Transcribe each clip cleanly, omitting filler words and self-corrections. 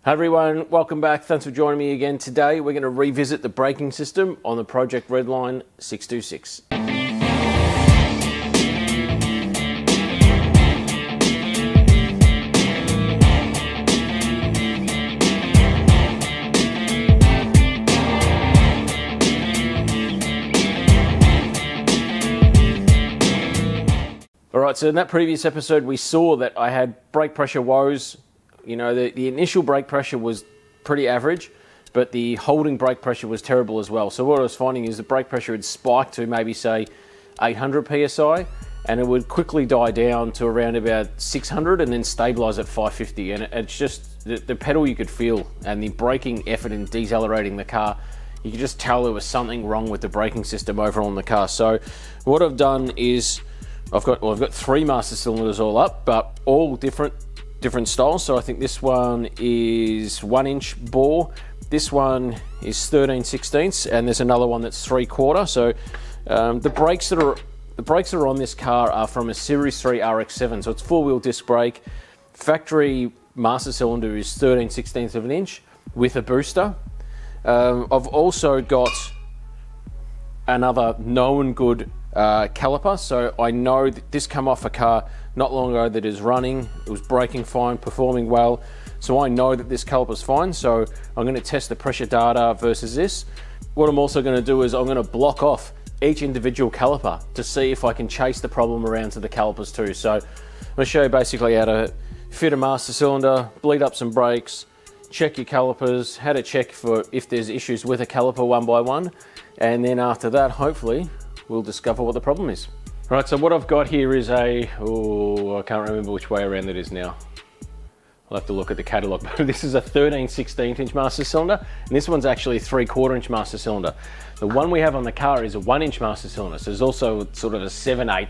Hi everyone, welcome back. Thanks for joining me again. Today we're going to revisit the braking system on the Project Redline 626. Alright, so in that previous episode we saw that I had brake pressure woes. You know, the initial brake pressure was pretty average, but the holding brake pressure was terrible as well. So what I was finding is the brake pressure had spiked to maybe say 800 PSI, and it would quickly die down to around about 600 and then stabilize at 550. And it's just, the pedal you could feel, and the braking effort in decelerating the car, you could just tell there was something wrong with the braking system overall in the car. So what I've done is, I've got 3 master cylinders all up, but all different styles. So I think this one is 1-inch bore, this one is 13/16, and there's another one that's 3/4. So the brakes that are on this car are from a Series 3 RX-7, so it's 4-wheel disc brake. Factory master cylinder is 13/16 of an inch with a booster. I've also got another known good caliper, so I know that this come off a car not long ago that is running, it was braking fine, performing well, so I know that this caliper's fine. So I'm going to test the pressure data versus this. What I'm also going to do is I'm going to block off each individual caliper to see if I can chase the problem around to the calipers too. So I'm going to show you basically how to fit a master cylinder, bleed up some brakes, check your calipers, how to check for if there's issues with a caliper one by one, and then after that hopefully we'll discover what the problem is. Right, so what I've got here is I can't remember which way around it is now. I'll have to look at the catalogue. This is a 13/16 inch master cylinder, and this one's actually a 3/4 inch master cylinder. The one we have on the car is a 1-inch master cylinder, so there's also sort of a 7/8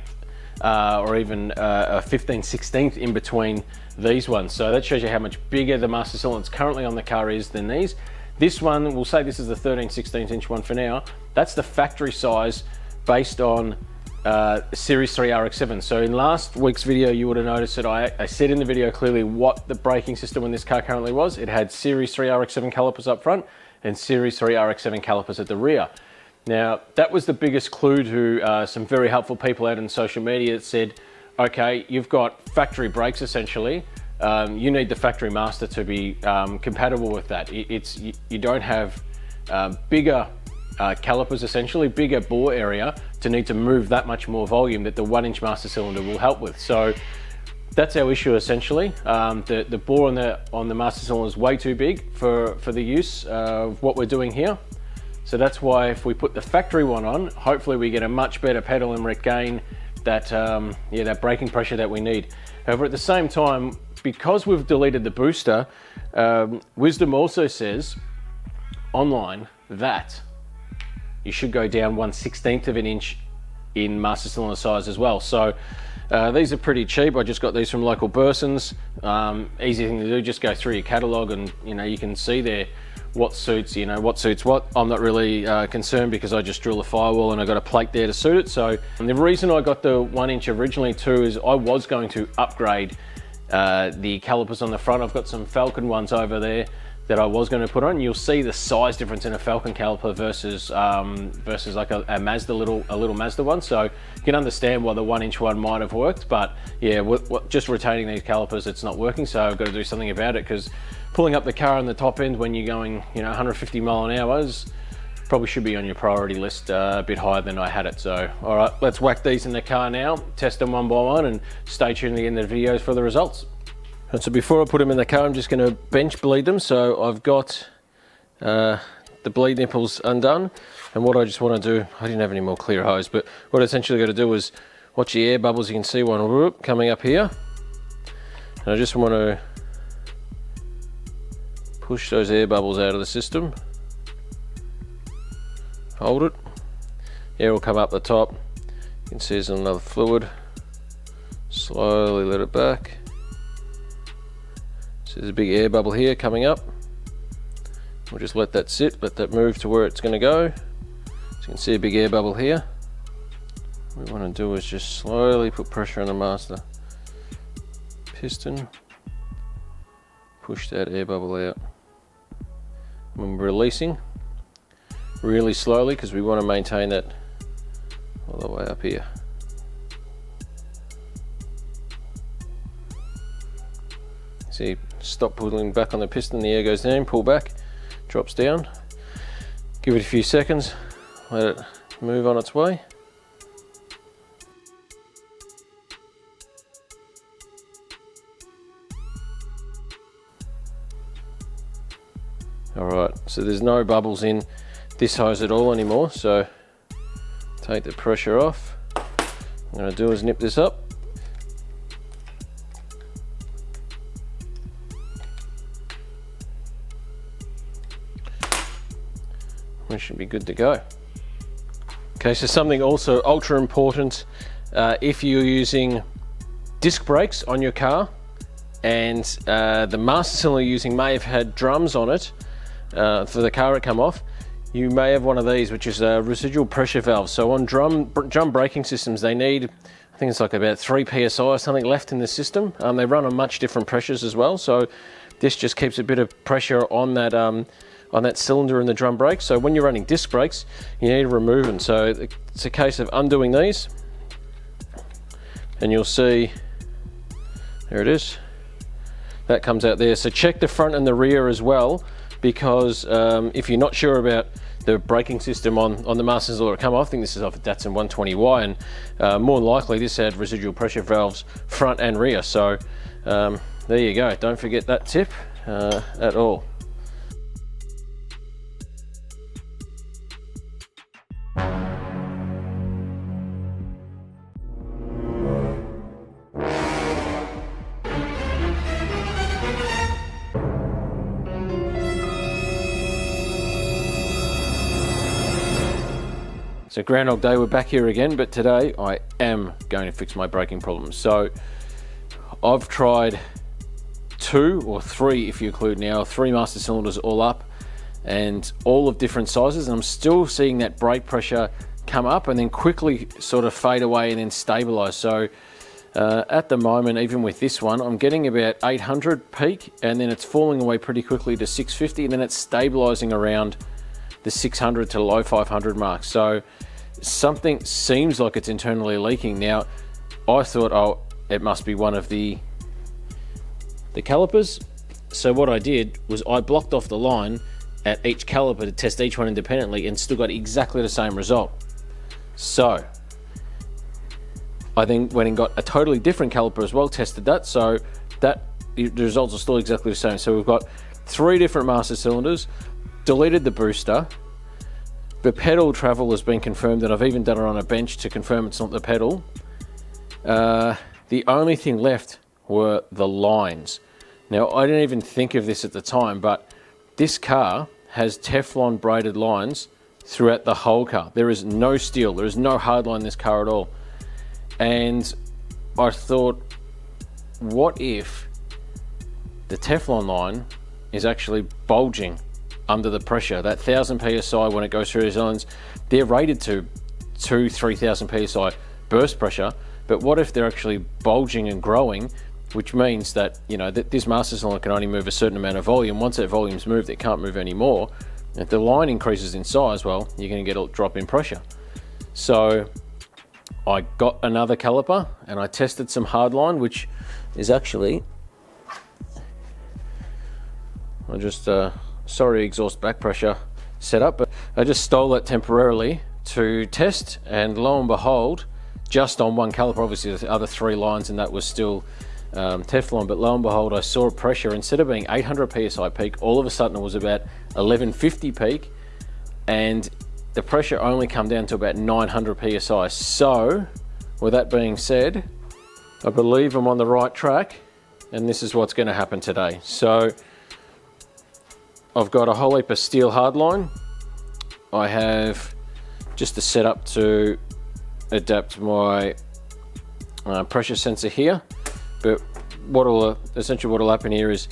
or even a 15/16 in between these ones. So that shows you how much bigger the master cylinder that's currently on the car is than these. This one, we'll say this is the 13/16 inch one for now. That's the factory size based on Series 3 RX-7. So in last week's video you would have noticed that I said in the video clearly what the braking system in this car currently was. It had Series 3 RX-7 calipers up front and Series 3 RX-7 calipers at the rear. Now that was the biggest clue to some very helpful people out in social media that said, okay, you've got factory brakes essentially, you need the factory master to be compatible with that. You don't have bigger calipers, essentially bigger bore area to need to move that much more volume that the 1-inch master cylinder will help with. So that's our issue essentially. The bore on the master cylinder is way too big for the use of what we're doing here. So that's why if we put the factory one on, hopefully we get a much better pedal and regain that that braking pressure that we need. However, at the same time, because we've deleted the booster, Wisdom also says online that you should go down 1/16 of an inch in master cylinder size as well. So these are pretty cheap. I just got these from local Bursons. Easy thing to do, just go through your catalog and you can see there what suits what. I'm not really concerned because I just drill a firewall and I got a plate there to suit it. So the reason I got the 1-inch originally too is I was going to upgrade the calipers on the front. I've got some Falcon ones over there that I was going to put on. You'll see the size difference in a Falcon caliper versus like a Mazda, a little Mazda one. So you can understand why the 1-inch one might have worked, but yeah, just retaining these calipers, it's not working. So I've got to do something about it, because pulling up the car on the top end when you're going 150 mile an hour probably should be on your priority list a bit higher than I had it. So all right, let's whack these in the car now, test them one by one, and stay tuned to the end of the videos for the results. And so before I put them in the car, I'm just going to bench bleed them. So I've got the bleed nipples undone, and what I just want to do, I didn't have any more clear hose, but what I essentially got to do is watch the air bubbles. You can see one coming up here, and I just want to push those air bubbles out of the system. Hold it, air will come up the top. You can see there's another fluid. Slowly let it back. So there's a big air bubble here coming up. We'll just let that sit, let that move to where it's going to go. So you can see a big air bubble here. What we want to do is just slowly put pressure on the master piston. push that air bubble out. When we're releasing, really slowly, because we want to maintain that all the way up here. See, stop pulling back on the piston, the air goes down, pull back, drops down. Give it a few seconds, let it move on its way. Alright, so there's no bubbles in this hose at all anymore, so take the pressure off. What I'm going to do is nip this up. We should be good to go. Okay, so something also ultra important, if you're using disc brakes on your car and the master cylinder you're using may have had drums on it for the car to come off, you may have one of these, which is a residual pressure valve. So on drum braking systems, they need, I think it's like about 3 psi or something left in the system. They run on much different pressures as well, so this just keeps a bit of pressure on that cylinder in the drum brake. So when you're running disc brakes, you need to remove them. So it's a case of undoing these, and you'll see, there it is, that comes out there. So check the front and the rear as well, because if you're not sure about the braking system on the master cylinder to come off, I think this is off a Datsun 120Y, and more than likely this had residual pressure valves front and rear. So there you go, don't forget that tip at all. So Groundhog Day, we're back here again, but today I am going to fix my braking problems. So I've tried 2 or 3, if you include now, 3 master cylinders all up, and all of different sizes, and I'm still seeing that brake pressure come up and then quickly sort of fade away and then stabilize. So at the moment, even with this one, I'm getting about 800 peak, and then it's falling away pretty quickly to 650, and then it's stabilizing around the 600 to low 500 mark. So something seems like it's internally leaking. Now I thought, oh, it must be one of the calipers. So what I did was I blocked off the line at each caliper to test each one independently, and still got exactly the same result. So I then went and got a totally different caliper as well, tested that, so that the results are still exactly the same. So we've got 3 different master cylinders, deleted the booster. The pedal travel has been confirmed, and I've even done it on a bench to confirm it's not the pedal. The only thing left were the lines. Now, I didn't even think of this at the time, but this car has Teflon braided lines throughout the whole car. There is no steel, there is no hard line in this car at all. And I thought, what if the Teflon line is actually bulging under the pressure? That 1000 psi, when it goes through these lines, they're rated to 2,000-3,000 psi burst pressure, but what if they're actually bulging and growing, which means that, you know, that this master cylinder can only move a certain amount of volume. Once that volume's moved, it can't move anymore. If the line increases in size, well, you're going to get a drop in pressure. So I got another caliper and I tested some hardline, which is actually, I just sorry exhaust back pressure setup, but I just stole it temporarily to test, and lo and behold, just on one caliper, obviously the other 3 lines and that was still Teflon, but lo and behold, I saw a pressure, instead of being 800 psi peak, all of a sudden it was about 1150 peak, and the pressure only come down to about 900 psi. So with that being said, I believe I'm on the right track, and this is what's going to happen today. So I've got a whole heap of steel hardline. I have just a setup to adapt my pressure sensor here, but essentially what'll happen here is,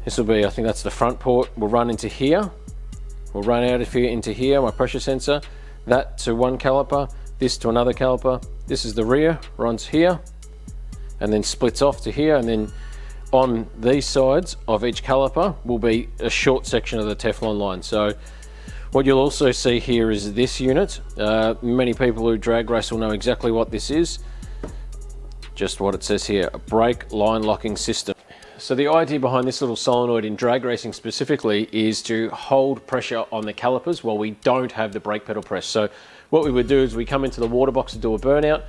this will be, I think that's the front port, will run into here, will run out of here into here, my pressure sensor, that to one caliper, this to another caliper, this is the rear, runs here, and then splits off to here, and then on these sides of each caliper will be a short section of the Teflon line. So what you'll also see here is this unit. Many people who drag race will know exactly what this is. Just what it says here, a brake line locking system. So the idea behind this little solenoid in drag racing specifically is to hold pressure on the calipers while we don't have the brake pedal pressed. So what we would do is we come into the water box to do a burnout,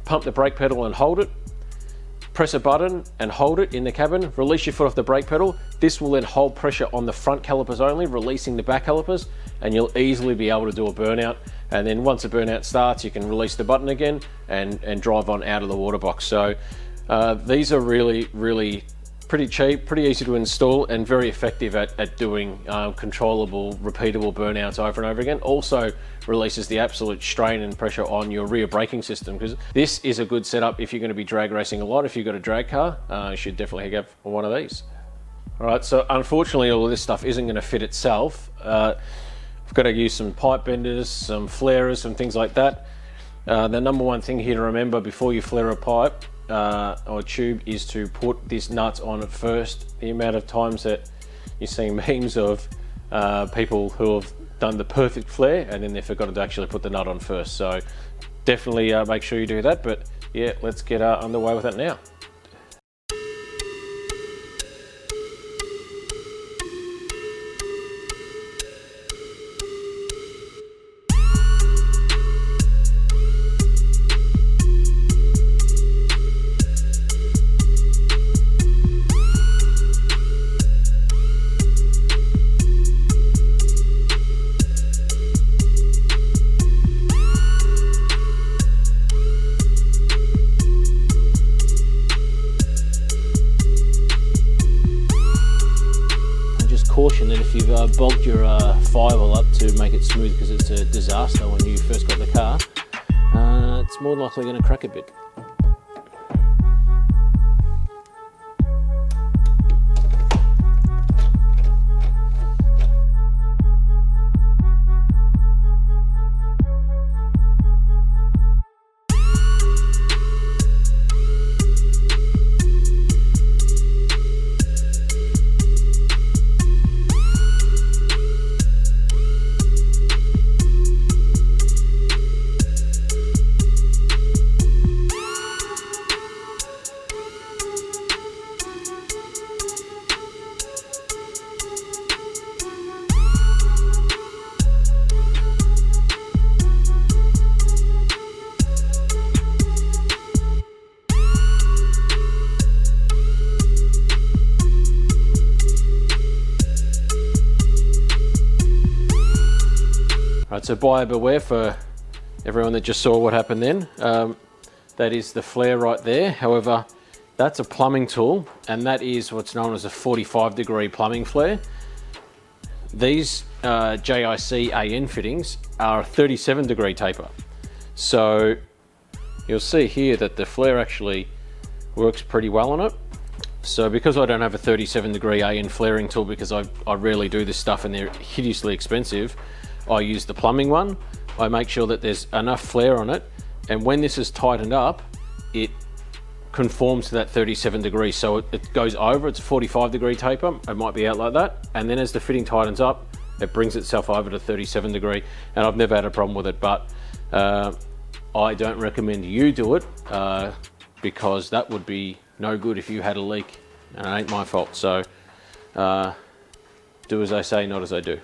pump the brake pedal and hold it, press a button and hold it in the cabin, release your foot off the brake pedal. This will then hold pressure on the front calipers only, releasing the back calipers, and you'll easily be able to do a burnout. And then once the burnout starts, you can release the button again and drive on out of the water box. So these are really pretty cheap, pretty easy to install, and very effective at doing controllable, repeatable burnouts over and over again. Also releases the absolute strain and pressure on your rear braking system, because this is a good setup if you're going to be drag racing a lot. If you've got a drag car, you should definitely get one of these. All right, so unfortunately all of this stuff isn't going to fit itself. I've got to use some pipe benders, some flarers, some things like that. The number one thing here to remember before you flare a pipe or tube is to put this nut on it first. The amount of times that you're seeing memes of people who have done the perfect flare and then they forgot to actually put the nut on first. So definitely make sure you do that. But yeah, let's get underway with it now. Caution that if you've bogged your firewall up to make it smooth, because it's a disaster when you first got the car, it's more than likely going to crack a bit. Right, so buyer beware for everyone that just saw what happened then. That is the flare right there. However, that's a plumbing tool, and that is what's known as a 45-degree plumbing flare. These JIC AN fittings are a 37-degree taper. So you'll see here that the flare actually works pretty well on it. So because I don't have a 37-degree AN flaring tool, because I rarely do this stuff and they're hideously expensive, I use the plumbing one. I make sure that there's enough flare on it, and when this is tightened up, it conforms to that 37 degrees. So it goes over, it's a 45-degree taper, it might be out like that, and then as the fitting tightens up, it brings itself over to 37 degree, and I've never had a problem with it. But I don't recommend you do it, because that would be no good if you had a leak, and it ain't my fault. So do as I say, not as I do.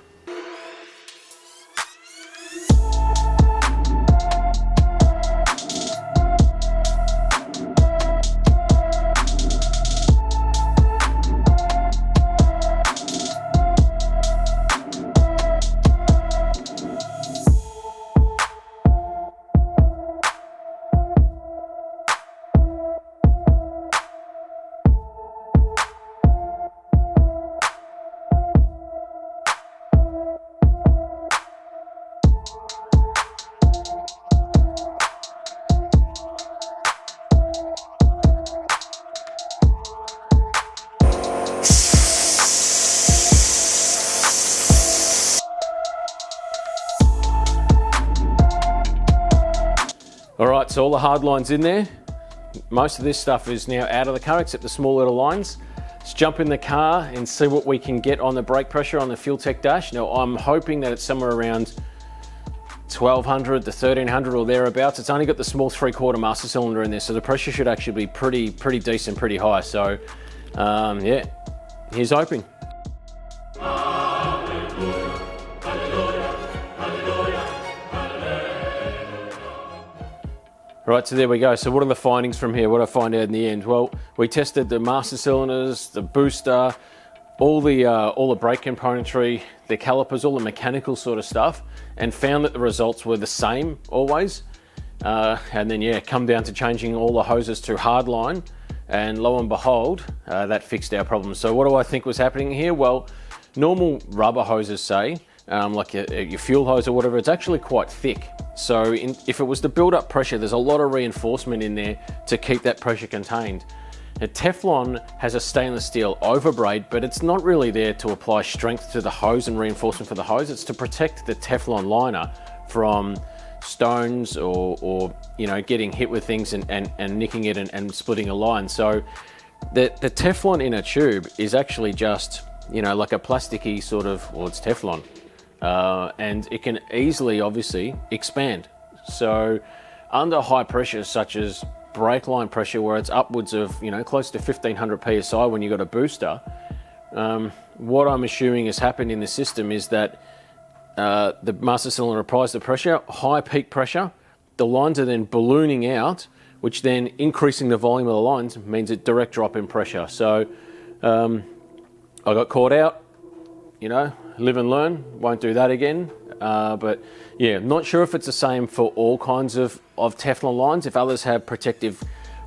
All right, so all the hard lines in there. Most of this stuff is now out of the car except the small little lines. jump in the car and see what we can get on the brake pressure on the Fuel Tech dash. Now I'm hoping that it's somewhere around 1200 to 1300 or thereabouts. It's only got the small 3/4 master cylinder in there, so the pressure should actually be pretty decent, pretty high. So yeah, here's hoping. Right, so there we go. So what are the findings from here? What I find out in the end? Well, we tested the master cylinders, the booster, all the brake componentry, the calipers, all the mechanical sort of stuff, and found that the results were the same always. And then yeah, come down to changing all the hoses to hardline, and lo and behold, that fixed our problem. So what do I think was happening here? Well, normal rubber hoses, say, like your fuel hose or whatever, it's actually quite thick. So if it was to build up pressure, there's a lot of reinforcement in there to keep that pressure contained. Now, Teflon has a stainless steel overbraid, but it's not really there to apply strength to the hose and reinforcement for the hose. It's to protect the Teflon liner from stones or you know, getting hit with things and nicking it and splitting a line. So the Teflon in a tube is actually just, you know, like a plasticky sort of, well, it's Teflon. And it can easily, obviously, expand. So under high pressure, such as brake line pressure, where it's upwards of, you know, close to 1500 psi when you've got a booster, what I'm assuming has happened in the system is that the master cylinder applies the pressure, high peak pressure, the lines are then ballooning out, which then increasing the volume of the lines means a direct drop in pressure. So I got caught out, you know, live and learn, won't do that again. But yeah, not sure if it's the same for all kinds of Teflon lines, if others have protective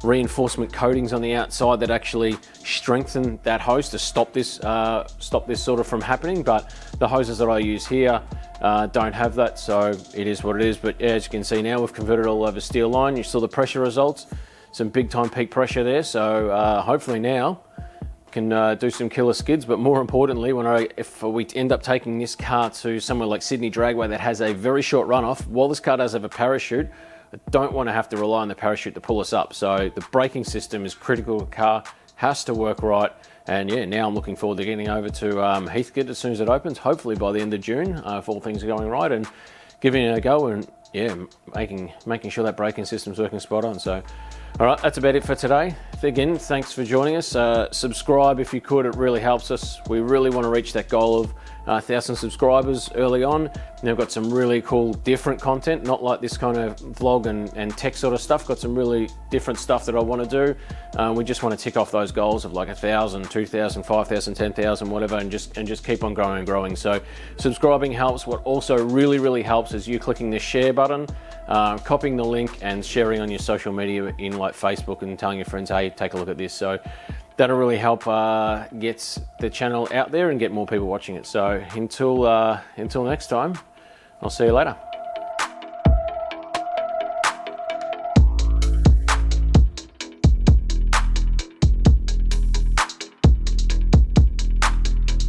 reinforcement coatings on the outside that actually strengthen that hose to stop this sort of from happening. But the hoses that I use here don't have that, so it is what it is. But yeah, as you can see now, we've converted all over steel line. You saw the pressure results, some big time peak pressure there. So hopefully now can do some killer skids, but more importantly, if we end up taking this car to somewhere like Sydney Dragway that has a very short runoff, while this car does have a parachute, I don't want to have to rely on the parachute to pull us up. So the braking system is critical. The car has to work right. And yeah, now I'm looking forward to getting over to Heathcote as soon as it opens, hopefully by the end of June, if all things are going right, and giving it a go and yeah, making sure that braking system's working spot on. So all right, that's about it for today. Again, thanks for joining us. Subscribe if you could, it really helps us. We really want to reach that goal of 1,000 subscribers early on. And we've got some really cool, different content, not like this kind of vlog and tech sort of stuff. Got some really different stuff that I want to do. We just want to tick off those goals of like 1,000, 2,000, 5,000, 10,000, whatever, and just keep on growing and growing. So subscribing helps. What also really helps is you clicking the share button, copying the link and sharing on your social media in like Facebook and telling your friends, hey, take a look at this. So that'll really help get the channel out there and get more people watching it. So until next time, I'll see you later.